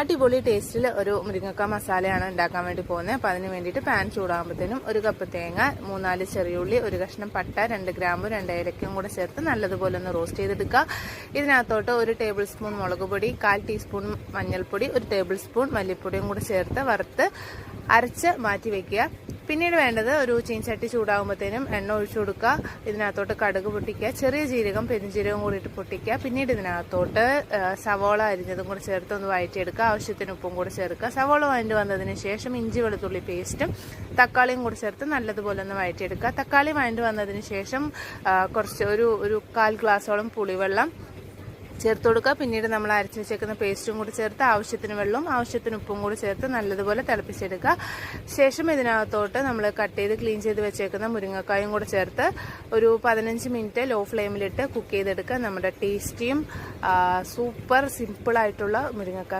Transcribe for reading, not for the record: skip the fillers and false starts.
അടിപൊളി ടേസ്റ്റിൽ ഒരു മുരിങ്ങക്ക മസാലയാണ് ഉണ്ടാക്കാൻ വേണ്ടി പോകുന്നത്. അപ്പോൾ അതിന് വേണ്ടിയിട്ട് പാൻ ചൂടാകുമ്പോഴത്തേനും 1 കപ്പ് തേങ്ങ, 3-4 ചെറിയുള്ളി, 1 കഷ്ണം പട്ട, 2 ഗ്രാമ്പു, 2 ഏലക്കയും കൂടെ ചേർത്ത് നല്ലതുപോലെ ഒന്ന് റോസ്റ്റ് ചെയ്തെടുക്കുക. ഇതിനകത്തോട്ട് 1 ടേബിൾ സ്പൂൺ മുളക് പൊടി, 1/4 ടീസ്പൂൺ മഞ്ഞൾപ്പൊടി, 1 ടേബിൾ സ്പൂൺ മല്ലിപ്പൊടിയും കൂടെ ചേർത്ത് വറുത്ത് അരച്ച് മാറ്റി വെക്കുക. പിന്നീട് വേണ്ടത് ഒരു ചീൻചട്ടി ചൂടാകുമ്പോഴത്തേനും എണ്ണ ഒഴിച്ചു കൊടുക്കുക. ഇതിനകത്തോട്ട് കടുക് പൊട്ടിക്കുക, ചെറിയ ജീരകം പെരുംജീരകം കൂടി ഇട്ട് പൊട്ടിക്കുക. പിന്നീട് ഇതിനകത്തോട്ട് സവോള അരിഞ്ഞതും കൂടെ ചേർത്ത് ഒന്ന് വഴറ്റിയെടുക്കുക. ആവശ്യത്തിന് ഉപ്പും കൂടെ ചേർക്കുക. സവോള വഴണ്ട് വന്നതിന് ശേഷം ഇഞ്ചി വെളുത്തുള്ളി പേസ്റ്റും തക്കാളിയും കൂടെ ചേർത്ത് നല്ലതുപോലെ ഒന്ന് വഴറ്റിയെടുക്കുക. തക്കാളി വഴണ്ട് വന്നതിന് ശേഷം കുറച്ച് ഒരു 1/4 ഗ്ലാസോളം പുളിവെള്ളം ചേർത്ത് കൊടുക്കുക. പിന്നീട് നമ്മൾ അരച്ച് വെച്ചേക്കുന്ന പേസ്റ്റും കൂടി ചേർത്ത് ആവശ്യത്തിന് വെള്ളവും ആവശ്യത്തിന് ഉപ്പും കൂടി ചേർത്ത് നല്ലതുപോലെ തിളപ്പിച്ചെടുക്കുക. ശേഷം ഇതിനകത്തോട്ട് നമ്മൾ കട്ട് ചെയ്ത് ക്ലീൻ ചെയ്ത് വെച്ചേക്കുന്ന മുരിങ്ങക്കായും കൂടി ചേർത്ത് ഒരു 15 മിനിറ്റ് ലോ ഫ്ലെയിമിലിട്ട് കുക്ക് ചെയ്തെടുക്കുക. നമ്മുടെ ടേസ്റ്റിയും സൂപ്പർ സിമ്പിളായിട്ടുള്ള മുരിങ്ങക്കായ